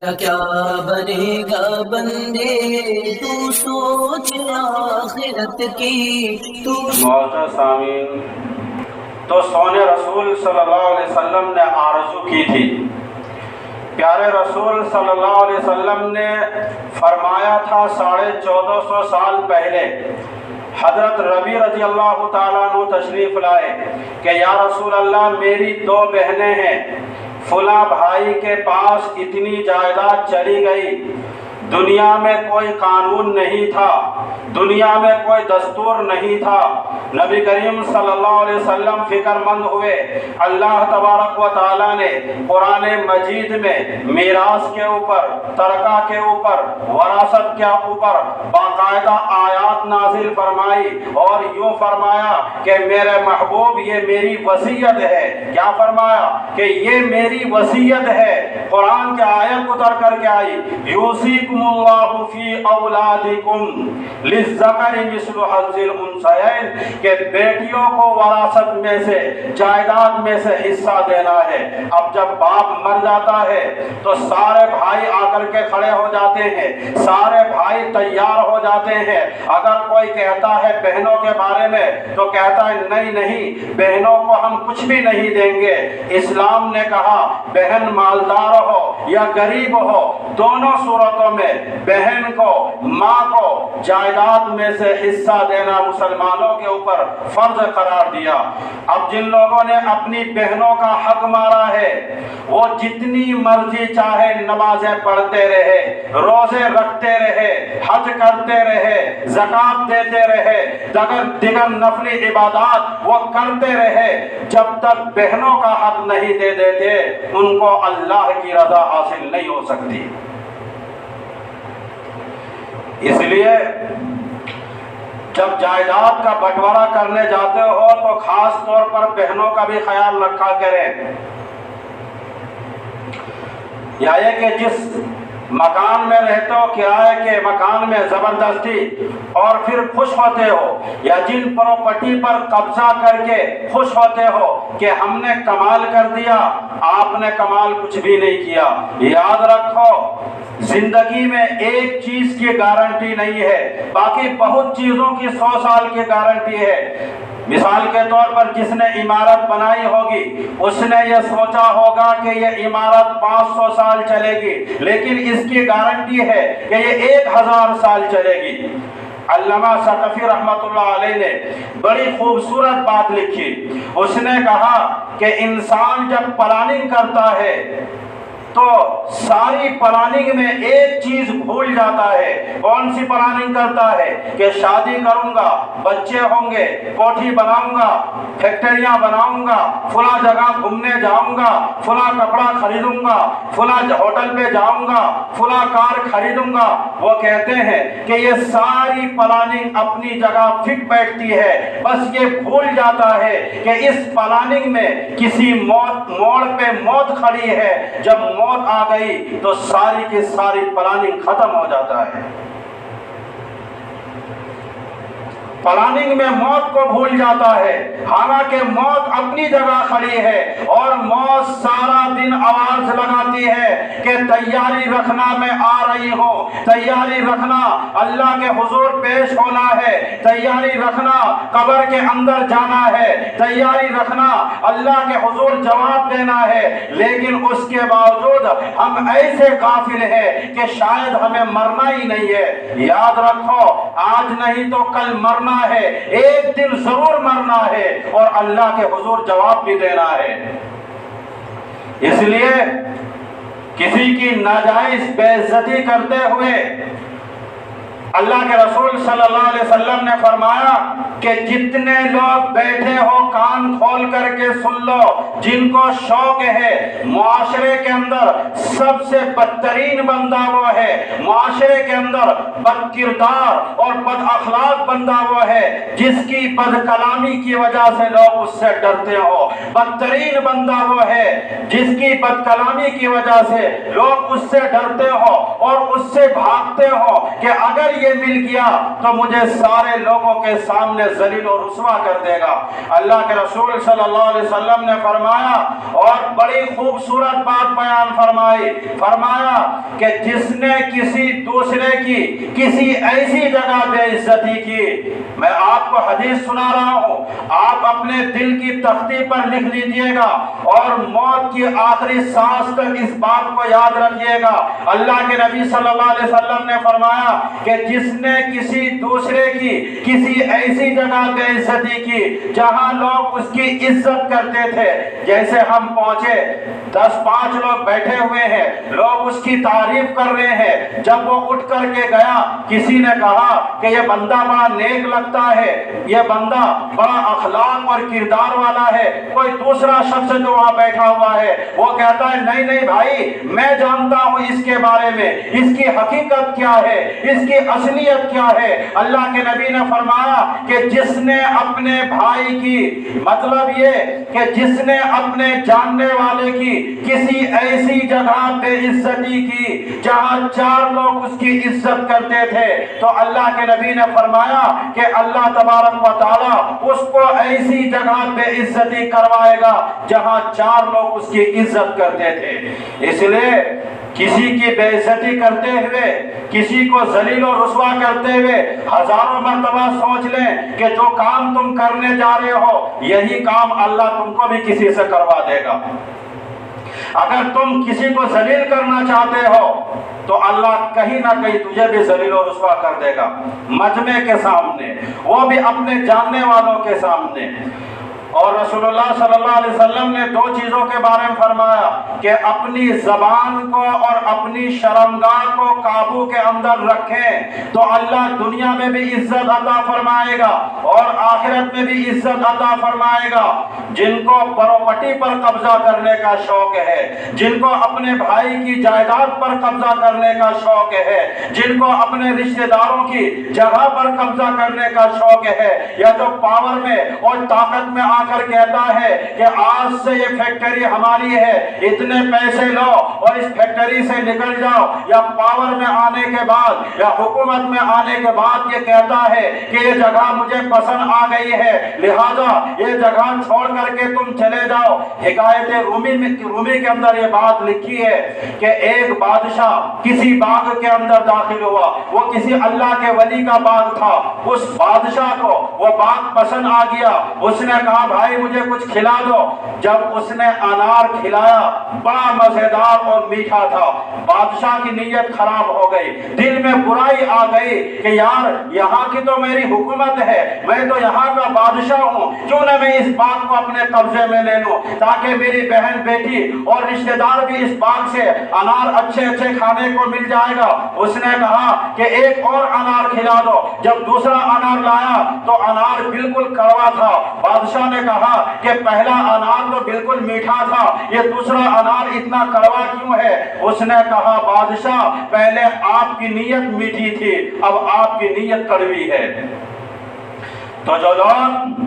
کیا بنے گا بندے تو سوچ آخرت کی تو معزز سامعین، تو سونے رسول صلی اللہ علیہ وسلم نے آرزو کی تھی. پیارے رسول صلی اللہ علیہ وسلم نے فرمایا تھا 1450 سال پہلے حضرت ربیع رضی اللہ تعالیٰ عنہ تشریف لائے کہ یا رسول اللہ میری 2 بہنیں ہیں، فلاں بھائی کے پاس اتنی جائیداد چلی گئی، دنیا میں کوئی قانون نہیں تھا، دنیا میں کوئی دستور نہیں تھا. نبی کریم صلی اللہ علیہ وسلم فکر مند ہوئے. اللہ تبارک و تعالیٰ نے قرآن مجید میں میراث کے اوپر، ترکہ کے اوپر، وراثت کے اوپر باقاعدہ آیات نازل فرمائی اور یوں فرمایا کہ میرے محبوب یہ میری وصیت ہے. کیا فرمایا؟ کہ یہ میری وصیت ہے. قرآن کی آیت اتر کر کے آئی، یوصیکم اللہ فی اولادکم للذکر مثل حظ الانثیین، کہ بیٹیوں کو وراثت میں سے، جائیداد میں سے حصہ دینا ہے. اب جب باپ مر جاتا ہے تو سارے بھائی آ کر کے کھڑے ہو جاتے ہیں، سارے بھائی تیار ہو جاتے ہیں. اگر کوئی کہتا ہے بہنوں کے بارے میں تو کہتا ہے نہیں نہیں، بہنوں کو ہم کچھ بھی نہیں دیں گے. اسلام نے کہا بہن مالدار ہو یا غریب ہو، دونوں صورتوں میں بہن کو، ماں کو جائیداد میں سے حصہ دینا مسلمانوں کے اوپر فرض قرار دیا. اب جن لوگوں نے اپنی بہنوں کا حق مارا ہے وہ جتنی مرضی چاہے نمازیں پڑھتے رہے، روزے رکھتے رہے، حج کرتے رہے، زکوٰۃ دیتے رہے، دیگر نفلی عبادات وہ کرتے رہے، جب تک بہنوں کا حق نہیں دے دیتے ان کو اللہ کی رضا حاصل نہیں ہو سکتی. اس لیے جب جائیداد کا بٹوارا کرنے جاتے ہو تو خاص طور پر بہنوں کا بھی خیال رکھا کریں. یا یہ کہ جس مکان میں رہتے ہو کرائے کے مکان میں زبردستی اور پھر خوش ہوتے ہو، یا جن پراپرٹی پر قبضہ کر کے خوش ہوتے ہو کہ ہم نے کمال کر دیا، آپ نے کمال کچھ بھی نہیں کیا. یاد رکھو زندگی میں ایک چیز کی گارنٹی نہیں ہے، باقی بہت چیزوں کی 100 سال کی گارنٹی ہے. مثال کے طور پر جس نے عمارت بنائی ہوگی اس نے یہ سوچا ہوگا کہ یہ عمارت 500 سال چلے گی، لیکن اس کی گارنٹی ہے کہ یہ 1000 سال چلے گی. علامہ ثقفی رحمۃ اللہ علیہ نے بڑی خوبصورت بات لکھی. اس نے کہا کہ انسان جب پلاننگ کرتا ہے تو ساری پلاننگ میں ایک چیز بھول جاتا ہے. کون سی پلاننگ کرتا ہے؟ کہ شادی کروں گا، بچے ہوں گے، کوٹھی بناؤں گا، فیکٹریاں بناؤں گا، فلاں جگہ گھومنے جاؤں گا، فلاں کپڑا خریدوں گا، فلاں ہوٹل پہ جاؤں گا، فلاں کار خریدوں گا. وہ کہتے ہیں کہ یہ ساری پلاننگ اپنی جگہ فٹ بیٹھتی ہے، بس یہ بھول جاتا ہے کہ اس پلاننگ میں کسی موڑ پہ موت کھڑی ہے. جب موت آ گئی تو ساری کی ساری پلاننگ ختم ہو جاتا ہے. پلاننگ میں موت کو بھول جاتا ہے، حالانکہ موت اپنی جگہ کھڑی ہے اور موت سارا دن آواز لگاتی ہے کہ تیاری رکھنا میں آ رہی ہوں، تیاری رکھنا اللہ کے حضور پیش ہونا ہے، تیاری رکھنا قبر کے اندر جانا ہے، تیاری رکھنا اللہ کے حضور جواب دینا ہے. لیکن اس کے باوجود ہم ایسے غافل ہیں کہ شاید ہمیں مرنا ہی نہیں ہے. یاد رکھو آج نہیں تو کل مرنا ہے، ایک دن ضرور مرنا ہے اور اللہ کے حضور جواب بھی دینا ہے. اس لیے کسی کی ناجائز بے عزتی کرتے ہوئے اللہ کے رسول صلی اللہ علیہ وسلم نے فرمایا کہ جتنے لوگ بیٹھے ہو کان کھول کر کے سن لو، جن کو شوق ہے معاشرے کے اندر سب سے بدترین بندہ وہ ہے، معاشرے کے اندر بد کردار اور بد اخلاق بندہ وہ ہے جس کی بد کلامی کی وجہ سے لوگ اس سے ڈرتے ہو. بدترین بندہ وہ ہے جس کی بد کلامی کی وجہ سے لوگ اس سے ڈرتے ہو اور اس سے بھاگتے ہو کہ اگر لیے مل گیا تو مجھے سارے لوگوں کے سامنے ذلیل و رسوا کر دے گا۔ اللہ کے رسول صلی اللہ علیہ وسلم نے فرمایا اور بڑی خوبصورت بات بیان فرمائی، فرمایا کہ جس نے کسی دوسرے کی کسی ایسی جگہ بے عزتی کی، میں آپ کو حدیث سنا رہا ہوں، آپ اپنے دل کی تختی پر لکھ لیجئے گا اور موت کی آخری سانس تک اس بات کو یاد رکھیے گا۔ اللہ کے نبی صلی اللہ علیہ وسلم نے فرمایا کہ جس نے کسی دوسرے کی کسی ایسی جگہ بے عزتی کی جہاں لوگ اس کی عزت کرتے تھے، جیسے ہم پہنچے 10-5 لوگ بیٹھے ہوئے ہیں، لوگ اس کی تعریف کر رہے ہیں، جب وہ اٹھ کر کے گیا کسی نے کہا کہ یہ بندہ بڑا نیک لگتا ہے، یہ بندہ بڑا اخلاق اور کردار والا ہے، کوئی دوسرا شخص جو وہاں بیٹھا ہوا ہے وہ کہتا ہے نہیں نہیں بھائی میں جانتا ہوں اس کے بارے میں، اس کی حقیقت کیا ہے، اس کی اصلیت کیا ہے۔ اللہ کے نبی نے فرمایا کہ جس نے اپنے بھائی کی، مطلب یہ کہ جس نے اپنے جاننے والے کی کسی ایسی جگہ بے عزتی کی جہاں 4 لوگ اس کی عزت کرتے تھے، تو اللہ کے نبی نے فرمایا کہ اللہ تبارک و تعالی اس کو ایسی جگہ بے عزتی کروائے گا جہاں 4 لوگ اس کی عزت کرتے تھے۔ اس لیے کسی کی بے عزتی کرتے ہوئے، کسی کو ذلیل و رسوا کرتے ہوئے ہزاروں مرتبہ سوچ لیں کہ جو کام تم کرنے جا رہے ہو یہی کام اللہ تم کو بھی کسی سے کروا دے گا۔ اگر تم کسی کو ذلیل کرنا چاہتے ہو تو اللہ کہیں نہ کہیں تجھے بھی ذلیل و رسوا کر دے گا، مجمع کے سامنے، وہ بھی اپنے جاننے والوں کے سامنے۔ اور رسول اللہ صلی اللہ علیہ وسلم نے 2 چیزوں کے بارے میں فرمایا کہ اپنی زبان کو اور اپنی شرمگاہ کو قابو کے اندر رکھیں تو اللہ دنیا میں بھی عزت عطا فرمائے گا اور آخرت میں بھی عزت عطا فرمائے گا۔ جن کو پراپرٹی پر قبضہ کرنے کا شوق ہے، جن کو اپنے بھائی کی جائیداد پر قبضہ کرنے کا شوق ہے، جن کو اپنے رشتہ داروں کی جگہ پر قبضہ کرنے کا شوق ہے، یا تو پاور میں اور طاقت میں آ کر کہتا ہے کہ آج سے یہ فیکٹری ہماری ہے، اتنے پیسے لو اور اس فیکٹری سے نکل جاؤ، یا پاور میں آنے کے بعد یا حکومت میں آنے کے بعد یہ کہتا ہے کہ یہ جگہ مجھے پسند آ گئی ہے لہذا یہ جگہ چھوڑ کر کے تم چلے جاؤ۔ حکایت رومی کے اندر یہ بات لکھی ہے کہ ایک بادشاہ کسی باغ کے اندر داخل ہوا، وہ کسی اللہ کے ولی کا باغ تھا، اس بادشاہ کو وہ باغ پسند آ گیا، اس نے کہا بھائی مجھے کچھ کھلا دو۔ جب اس نے انار کھلایا بڑا مزیدار اور میٹھا تھا، بادشاہ کی نیت خراب ہو گئی، دل میں برائی آ گئی کہ یار یہاں کی تو میری حکومت ہے، میں تو یہاں کا بادشاہ ہوں، کیوں نہ میں اس باغ کو اپنے قبضے میں لے لوں تاکہ میری بہن بیٹی اور رشتہ دار بھی اس باغ سے انار اچھے اچھے کھانے کو مل جائے گا۔ اس نے کہا کہ ایک اور انار کھلا دو۔ جب دوسرا انار لایا تو انار بالکل کڑوا تھا۔ بادشاہ نے کہا کہ پہلا انار تو بالکل میٹھا تھا، یہ دوسرا انار اتنا کڑوا کیوں ہے؟ اس نے کہا بادشاہ پہلے آپ کی نیت میٹھی تھی، اب آپ کی نیت کڑوی ہے۔ تو جو لوگ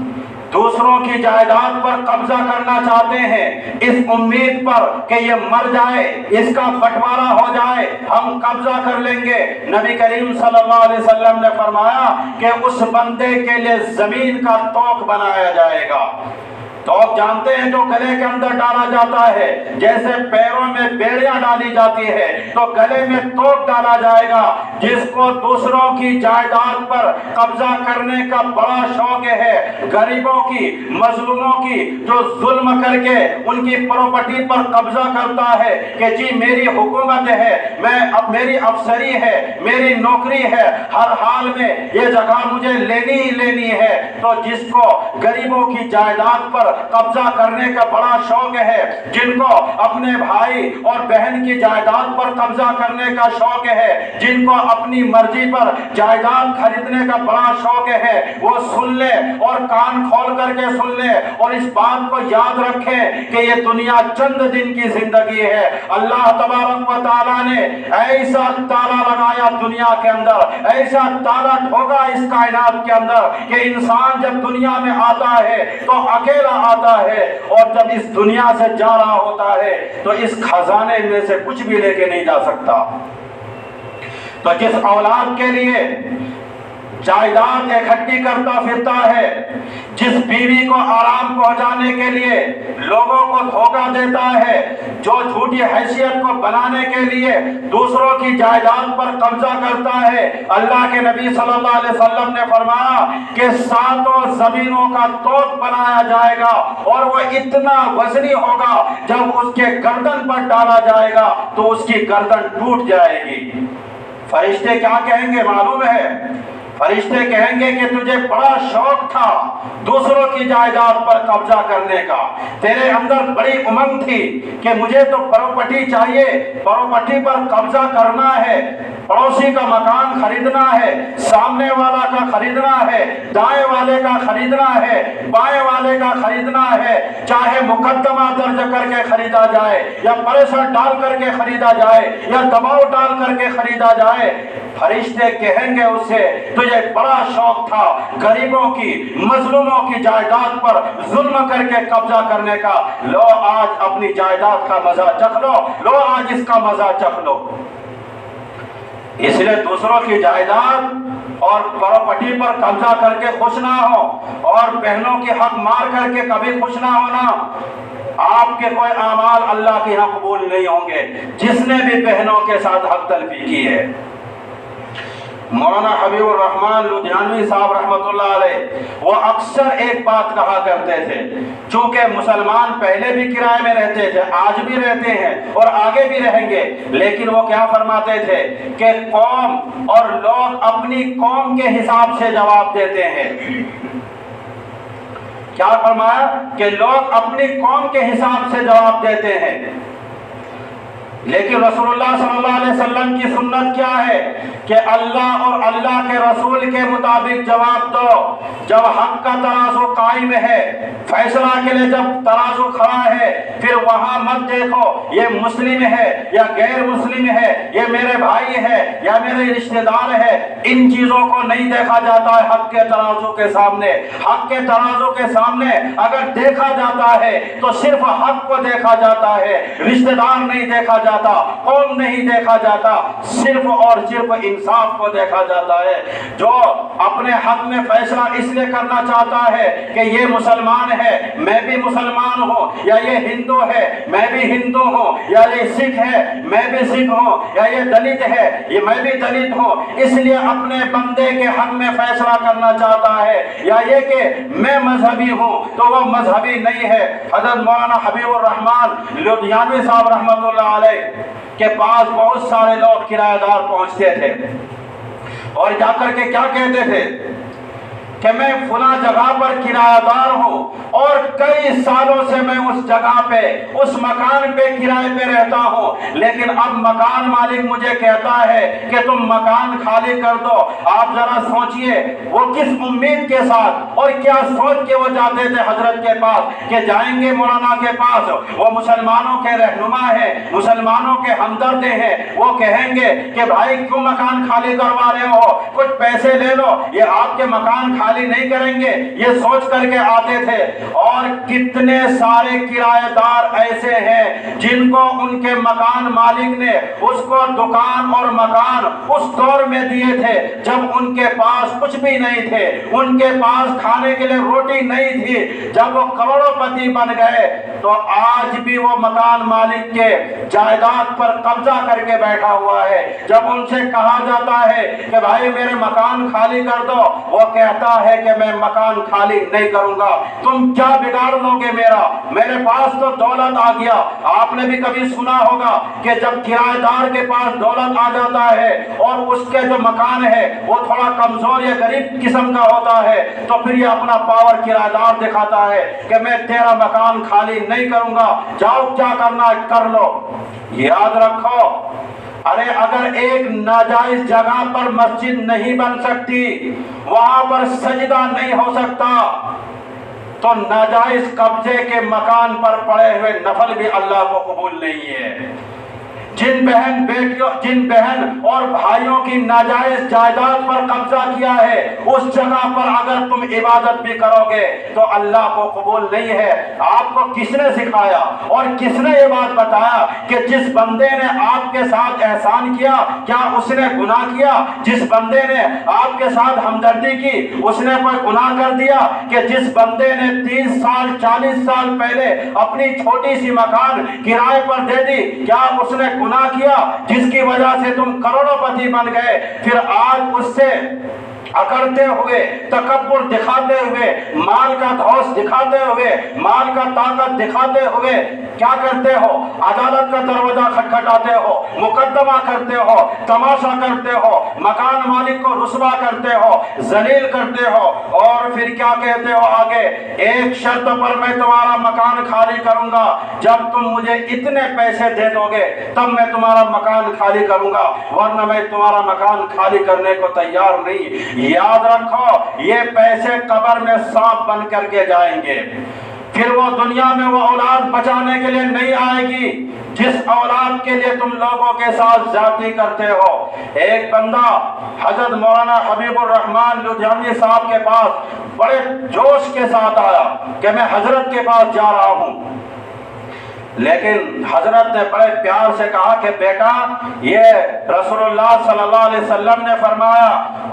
دوسروں کی جائیداد پر قبضہ کرنا چاہتے ہیں اس امید پر کہ یہ مر جائے، اس کا بٹوارا ہو جائے، ہم قبضہ کر لیں گے، نبی کریم صلی اللہ علیہ وسلم نے فرمایا کہ اس بندے کے لیے زمین کا توق بنایا جائے گا۔ توق جانتے ہیں جو گلے کے اندر ڈالا جاتا ہے، جیسے پیروں میں بیڑیاں ڈالی جاتی ہے تو گلے میں توق ڈالا جائے گا۔ جس کو دوسروں کی جائیداد پر قبضہ کرنے کا بڑا شوق ہے، غریبوں کی، مظلوموں کی، جو ظلم کر کے ان کی پراپرٹی پر قبضہ کرتا ہے کہ جی میری حکومت ہے، میری افسری ہے، میری نوکری ہے، ہر حال میں یہ جگہ مجھے لینی ہی لینی ہے، تو جس کو غریبوں کی جائیداد پر قبضہ کرنے کا بڑا شوق ہے، جن کو اپنے بھائی اور بہن کی جائیداد پر قبضہ کرنے کا شوق ہے، جن کو اپنی مرضی پر جائیداد خریدنے کا بڑا شوق ہے، وہ سن لے اور کان کھول کر کے سن لے اور اس بات کو یاد رکھیں کہ یہ دنیا چند دن کی زندگی ہے۔ اللہ تبارک و تعالیٰ نے ایسا تالا لگایا دنیا کے اندر، ایسا تالا ٹھوکا اس کائنات کے اندر کہ انسان جب دنیا میں آتا ہے تو اکیلا آتا ہے اور جب اس دنیا سے جا رہا ہوتا ہے تو اس خزانے میں سے کچھ بھی لے کے نہیں جا سکتا۔ تو جس اولاد کے لیے جائیداد اکٹھی کرتا پھرتا ہے، جس بیوی کو آرام پہنچانے کے لیے لوگوں کو دھوکہ دیتا ہے، جو جھوٹی حیثیت کو بنانے کے لیے دوسروں کی جائیداد پر قبضہ کرتا ہے، اللہ کے نبی صلی اللہ علیہ وسلم نے فرمایا کہ 7 زمینوں کا توق بنایا جائے گا اور وہ اتنا وزنی ہوگا، جب اس کے گردن پر ڈالا جائے گا تو اس کی گردن ٹوٹ جائے گی۔ فرشتے کیا کہیں گے معلوم ہے؟ فرشتے کہیں گے کہ تجھے بڑا شوق تھا دوسروں کی جائیداد پر قبضہ کرنے کا، تیرے اندر بڑی امنگ تھی کہ مجھے تو پراپرٹی چاہیے، پراپرٹی پر قبضہ کرنا ہے، پڑوسی کا مکان خریدنا ہے، سامنے والا کا خریدنا ہے، دائیں والے کا خریدنا ہے، بائیں والے کا خریدنا ہے، چاہے مقدمہ درج کر کے خریدا جائے یا پریشر ڈال کر کے خریدا جائے یا دباؤ ڈال کر کے خریدا جائے۔ فرشتے کہیں گے اس سے تجھے بڑا شوق تھا غریبوں کی، مظلوموں کی جائیداد پر ظلم کر کے قبضہ کرنے کا، لو آج اپنی جائیداد کا مزہ چکھ لو، لو آج اس کا مزہ چکھ لو۔ اس لیے دوسروں کی جائیداد اور پراپرٹی پر قبضہ کر کے خوش نہ ہو، اور بہنوں کی حق مار کر کے کبھی خوش نہ ہونا۔ آپ کے کوئی اعمال اللہ کے یہاں قبول نہیں ہوں گے جس نے بھی بہنوں کے ساتھ حق تلفی کی ہے۔ مولانا حبیب الرحمن لدھیانوی صاحب رحمۃ اللہ علیہ وہ اکثر ایک بات کہا کرتے تھے، چونکہ مسلمان پہلے بھی کرائے میں رہتے تھے، آج بھی رہتے ہیں اور آگے بھی رہیں گے، لیکن وہ کیا فرماتے تھے کہ قوم اور لوگ اپنی قوم کے حساب سے جواب دیتے ہیں۔ کیا فرمایا کہ لوگ اپنی قوم کے حساب سے جواب دیتے ہیں، لیکن رسول اللہ صلی اللہ علیہ وسلم کی سنت کیا ہے کہ اللہ اور اللہ کے رسول کے مطابق جواب دو۔ جب حق کا ترازو قائم ہے، فیصلہ کے لیے جب ترازو کھڑا ہے، پھر وہاں مت دیکھو یہ مسلم ہے یا غیر مسلم ہے، یہ میرے بھائی ہے یا میرے رشتہ دار ہے، ان چیزوں کو نہیں دیکھا جاتا ہے حق کے ترازو کے سامنے۔ حق کے ترازو کے سامنے اگر دیکھا جاتا ہے تو صرف حق کو دیکھا جاتا ہے، رشتہ دار نہیں دیکھا جاتا، قوم نہیں دیکھا جاتا، صرف اور صرف انصاف کو دیکھا جاتا ہے۔ جو اپنے حق میں فیصلہ اس لیے کرنا چاہتا ہے کہ یہ مسلمان ہے میں بھی مسلمان ہوں، یا یہ ہندو ہے میں بھی ہندو ہوں، یا یہ سکھ ہے میں بھی سکھ ہوں، یا یہ دلت ہے یہ میں بھی دلت ہوں، اس لیے اپنے بندے کے حق میں فیصلہ کرنا چاہتا ہے، یا یہ کہ میں مذہبی ہوں تو وہ مذہبی نہیں ہے۔ حضرت مولانا حبیب الرحمن لدھیانوی صاحب رحمۃ اللہ علیہ کے پاس بہت سارے لوگ کرایہ دار پہنچتے تھے اور جا کر کے کیا کہتے تھے کہ میں فلاں جگہ پر کرایہ دار ہوں اور کئی سالوں سے میں اس جگہ پہ اس مکان پہ کرائے پہ رہتا ہوں، لیکن اب مکان مالک مجھے کہتا ہے کہ تم مکان خالی کر دو۔ آپ ذرا سوچئے وہ کس امید کے ساتھ اور کیا سوچ کے وہ جاتے تھے حضرت کے پاس کہ جائیں گے مولانا کے پاس، وہ مسلمانوں کے رہنما ہیں، مسلمانوں کے ہمدرد ہیں، وہ کہیں گے کہ بھائی کیوں مکان خالی کروا رہے ہو، کچھ پیسے لے لو، یہ آپ کے مکان خالی نہیں کریں گے، یہ سوچ کر کے آتے تھے۔ اور کتنے سارے کرایہ دار ایسے ہیں جن کو ان کے مکان مالک نے اس کو دکان اور مکان اس دور میں دیے تھے جب ان کے پاس کچھ بھی نہیں تھے، ان کے پاس کھانے کے لیے روٹی نہیں تھی۔ جب وہ کروڑوں پتی بن گئے تو آج بھی وہ مکان مالک کے جائیداد پر قبضہ کر کے بیٹھا ہوا ہے۔ جب ان سے کہا جاتا ہے کہ بھائی میرے مکان خالی کر دو، وہ کہتا ہے کہ میں مکان خالی نہیں کروں گا، تم کیا بگاڑ لو گے میرا، میرے پاس تو دولت آ گیا۔ آپ نے بھی کبھی سنا ہوگا کہ جب کرایہ دار کے پاس دولت آ جاتا ہے اور اس کے جو مکان ہے وہ تھوڑا کمزور یا غریب قسم کا ہوتا ہے تو پھر یہ اپنا پاور کرایہ دار دکھاتا ہے کہ میں تیرا مکان خالی نہیں کروں گا، جاؤ کیا کرنا کر لو۔ یاد رکھو، ارے اگر ایک ناجائز جگہ پر مسجد نہیں بن سکتی، وہاں پر سجدہ نہیں ہو سکتا، تو ناجائز قبضے کے مکان پر پڑے ہوئے نفل بھی اللہ کو قبول نہیں ہے۔ جن بہن اور بھائیوں کی ناجائز جائیداد پر قبضہ کیا ہے، اس جگہ پر اگر تم عبادت بھی کرو گے تو اللہ کو قبول نہیں ہے۔ آپ کو کس نے سکھایا اور کس نے یہ بات بتایا کہ جس بندے نے آپ کے ساتھ احسان کیا کیا اس نے گناہ کیا؟ جس بندے نے آپ کے ساتھ ہمدردی کی اس نے کوئی گناہ کر دیا؟ کہ جس بندے نے 30 سال 40 سال پہلے اپنی چھوٹی سی مکان کرائے پر دے دی کیا اس نے گناہ کیا جس کی وجہ سے تم کروڑوں پتی بن گئے؟ پھر آج اس سے اکڑتے ہوئے، تکبر دکھاتے ہوئے، مال کا دھوس دکھاتے ہوئے، مال کا طاقت دکھاتے ہوئے کیا کرتے ہو؟ عدالت کا دروازہ کھٹکھٹاتے ہو، مقدمہ کرتے ہو، تماشا کرتے ہو، مکان مالک کو رسوا کرتے ہو، ذلیل کرتے ہو، اور پھر کیا کہتے ہو آگے؟ ایک شرط پر میں تمہارا مکان خالی کروں گا، جب تم مجھے اتنے پیسے دے دو گے تب میں تمہارا مکان خالی کروں گا، ورنہ میں تمہارا مکان خالی کرنے کو تیار نہیں۔ یاد رکھو یہ پیسے قبر میں سانپ بن کر کے جائیں گے، پھر وہ دنیا میں وہ اولاد بچانے کے لیے نہیں آئے گی جس اولاد کے لیے تم لوگوں کے ساتھ زیادتی کرتے ہو۔ ایک بندہ حضرت مولانا حبیب الرحمان لدھیانوی صاحب کے پاس بڑے جوش کے ساتھ آیا کہ میں حضرت کے پاس جا رہا ہوں، لیکن حضرت نے بڑے پیار سے کہا کہ بیٹا یہ رسول اللہ صلی اللہ علیہ وسلم نے فرمایا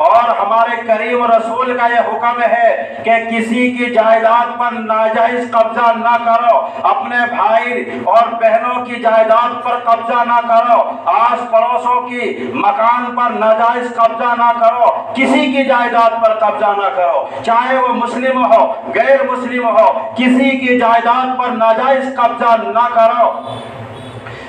اور ہمارے کریم رسول کا یہ حکم ہے کہ کسی کی جائیداد پر ناجائز قبضہ نہ کرو، اپنے بھائی اور بہنوں کی جائیداد پر قبضہ نہ کرو، آس پڑوسوں کی مکان پر ناجائز قبضہ نہ کرو، کسی کی جائیداد پر قبضہ نہ کرو، چاہے وہ مسلم ہو غیر مسلم ہو، کسی کی جائیداد پر ناجائز قبضہ نہ کرو۔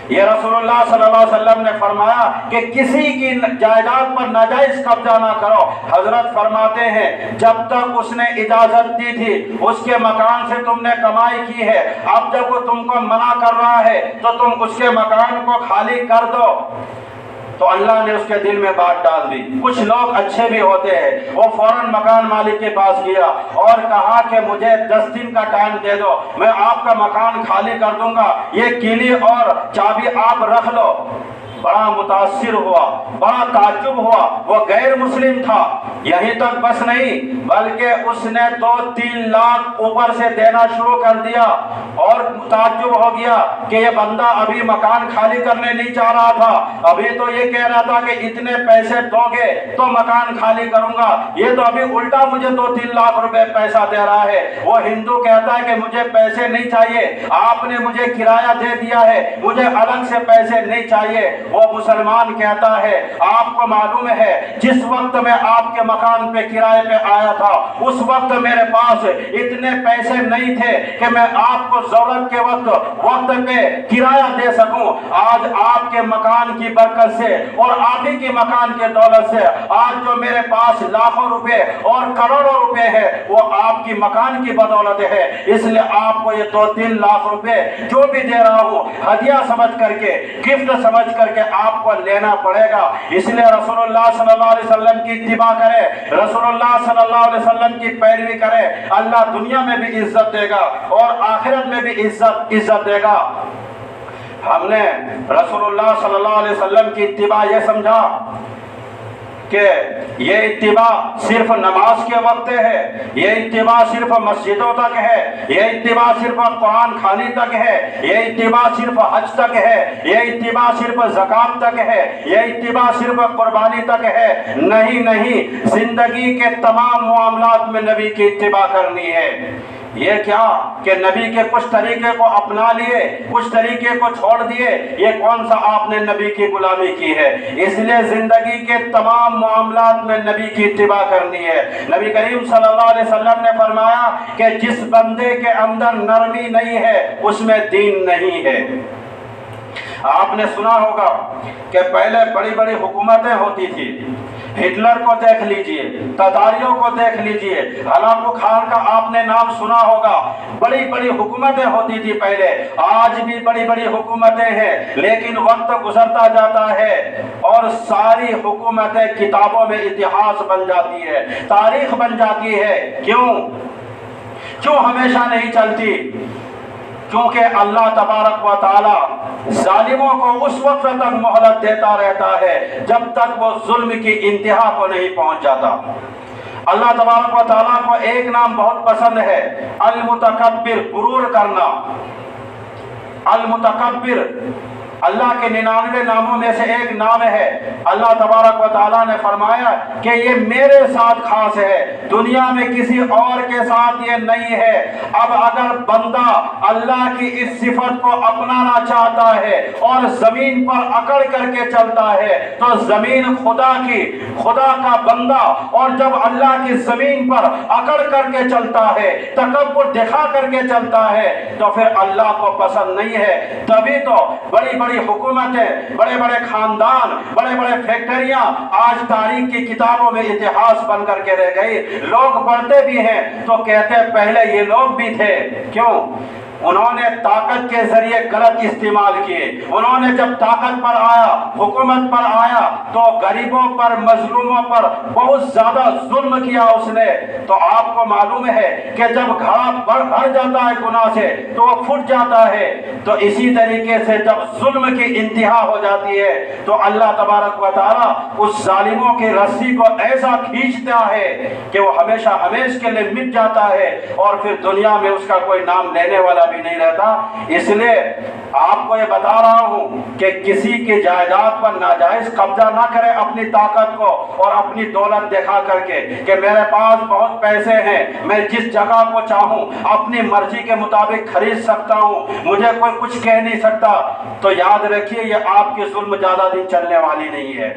یہ رسول اللہ صلی اللہ علیہ وسلم نے فرمایا کہ کسی کی جائیداد پر ناجائز قبضہ نہ کرو۔ حضرت فرماتے ہیں جب تک اس نے اجازت دی تھی اس کے مکان سے تم نے کمائی کی ہے، اب جب وہ تم کو منع کر رہا ہے تو تم اس کے مکان کو خالی کر دو۔ تو اللہ نے اس کے دل میں بات ڈال دی۔ کچھ لوگ اچھے بھی ہوتے ہیں، وہ فوراً مکان مالک کے پاس گیا اور کہا کہ مجھے 10 دن کا ٹائم دے دو، میں آپ کا مکان خالی کر دوں گا، یہ کیلی اور چابی آپ رکھ لو۔ بڑا متاثر ہوا، بڑا تعجب ہوا، وہ غیر مسلم تھا۔ یہیں تک بس نہیں بلکہ اس نے 2-3 لاکھ اوپر سے دینا شروع کر دیا، اور تعجب ہو گیا کہ یہ بندہ ابھی مکان خالی کرنے نہیں چاہ رہا تھا، ابھی تو یہ کہہ رہا تھا کہ اتنے پیسے دو گے تو مکان خالی کروں گا، یہ تو ابھی الٹا مجھے 2-3 لاکھ روپے پیسہ دے رہا ہے۔ وہ ہندو کہتا ہے کہ مجھے پیسے نہیں چاہیے، آپ نے مجھے کرایہ دے دیا ہے، مجھے الگ سے پیسے نہیں چاہیے۔ وہ مسلمان کہتا ہے آپ کو معلوم ہے جس وقت میں آپ کے مکان پہ کرائے پہ آیا تھا اس وقت میرے پاس اتنے پیسے نہیں تھے کہ میں آپ کو ضرورت کے وقت پہ کرایہ دے سکوں۔ آج آپ کے مکان کی برکت سے اور آپ ہی کی مکان کے دولت سے آج جو میرے پاس لاکھوں روپے اور کروڑوں روپے ہے وہ آپ کی مکان کی بدولت ہے، اس لیے آپ کو یہ 2-3 لاکھ روپے جو بھی دے رہا ہوں ہدیہ سمجھ کر کے، گفٹ سمجھ کر کے آپ کو لینا پڑے گا۔ اس لیے رسول اللہ صلی اللہ علیہ وسلم کی اتباع کرے، رسول اللہ صلی اللہ علیہ وسلم کی پیروی کرے، اللہ دنیا میں بھی عزت دے گا اور آخرت میں بھی عزت دے گا۔ ہم نے رسول اللہ صلی اللہ علیہ وسلم کی اتباع یہ سمجھا کہ یہ اتباع صرف نماز کے وقت ہے، یہ اتباع صرف مسجدوں تک ہے، یہ اتباع صرف قرآن خوانی تک ہے، یہ اتباع صرف حج تک ہے، یہ اتباع صرف زکوٰۃ تک ہے، یہ اتباع صرف قربانی تک ہے۔ نہیں، زندگی کے تمام معاملات میں نبی کی اتباع کرنی ہے۔ یہ کیا کہ نبی کے کچھ طریقے کو اپنا لیے، کچھ طریقے کو چھوڑ دیے، یہ کون سا آپ نے نبی کی غلامی کی ہے؟ اس لیے زندگی کے تمام معاملات میں نبی کی اتباع کرنی ہے۔ نبی کریم صلی اللہ علیہ وسلم نے فرمایا کہ جس بندے کے اندر نرمی نہیں ہے اس میں دین نہیں ہے۔ آپ نے سنا ہوگا کہ پہلے بڑی بڑی حکومتیں ہوتی تھی، ہٹلر کو دیکھ لیجئے، تتاریوں کو دیکھ لیجئے، ہلاکو خان کا آپ نے نام سنا ہوگا، بڑی بڑی حکومتیں ہوتی تھی پہلے، آج بھی بڑی بڑی حکومتیں ہیں، لیکن وقت گزرتا جاتا ہے اور ساری حکومتیں کتابوں میں اتہاس بن جاتی ہے، تاریخ بن جاتی ہے۔ کیوں ہمیشہ نہیں چلتی؟ کیونکہ اللہ تبارک و تعالی ظالموں کو اس وقت تک مہلت دیتا رہتا ہے جب تک وہ ظلم کی انتہا کو نہیں پہنچ جاتا۔ اللہ تبارک و تعالیٰ کو ایک نام بہت پسند ہے، المتکبر، غرور کرنا۔ المتکبر اللہ کے 99 ناموں میں سے ایک نام ہے۔ اللہ تبارک و تعالیٰ نے فرمایا کہ یہ میرے ساتھ خاص ہے، دنیا میں کسی اور کے ساتھ یہ نہیں ہے۔ اب اگر بندہ اللہ کی اس صفت کو اپنانا چاہتا ہے اور زمین پر اکڑ کر کے چلتا ہے تو زمین خدا کی، خدا کا بندہ، اور جب اللہ کی زمین پر اکڑ کر کے چلتا ہے، تکبر دکھا کر کے چلتا ہے، تو پھر اللہ کو پسند نہیں ہے۔ تبھی تو بڑی بڑی حکومتیں، بڑے بڑے خاندان، بڑے بڑے فیکٹریاں آج تاریخ کی کتابوں میں اتہاس بن کر کے رہ گئی۔ لوگ پڑھتے بھی ہیں تو کہتے ہیں پہلے یہ لوگ بھی تھے۔ کیوں؟ انہوں نے طاقت کے ذریعے غلط استعمال کیے۔ انہوں نے جب طاقت پر آیا، حکومت پر آیا، تو غریبوں پر، مظلوموں پر بہت زیادہ ظلم کیا اس نے۔ تو آپ کو معلوم ہے کہ جب گھڑا بھر جاتا ہے گناہ سے تو وہ پھٹ جاتا ہے۔ تو اسی طریقے سے جب ظلم کی انتہا ہو جاتی ہے تو اللہ تبارک و تعالیٰ اس ظالموں کی رسی کو ایسا کھینچتا ہے کہ وہ ہمیشہ ہمیشہ کے لیے مٹ جاتا ہے، اور پھر دنیا میں اس کا کوئی نام لینے والا بھی نہیں رہتا۔ اس لیے آپ کو یہ بتا رہا ہوں کہ کسی کی جائیداد پر ناجائز قبضہ نہ کرے اپنی طاقت کو اور اپنی دولت دکھا کر کے کہ میرے پاس بہت پیسے ہیں، میں جس جگہ کو چاہوں اپنی مرضی کے مطابق خرید سکتا ہوں، مجھے کوئی کچھ کہہ نہیں سکتا۔ تو یاد رکھیے یہ آپ کی ظلم زیادہ دن چلنے والی نہیں ہے۔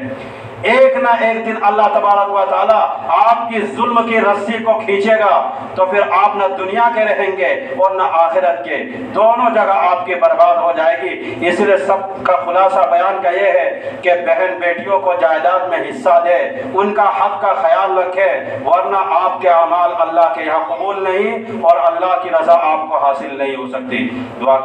ایک نہ ایک دن اللہ تبارک و تعالیٰ آپ کی ظلم کی رسی کو کھینچے گا، تو پھر آپ نہ دنیا کے رہیں گے اور نہ آخرت کے، دونوں جگہ آپ کی برباد ہو جائے گی۔ اس لیے سب کا خلاصہ بیان کا یہ ہے کہ بہن بیٹیوں کو جائیداد میں حصہ دے، ان کا حق کا خیال رکھے، ورنہ آپ کے اعمال اللہ کے یہاں قبول نہیں اور اللہ کی رضا آپ کو حاصل نہیں ہو سکتی۔ دعا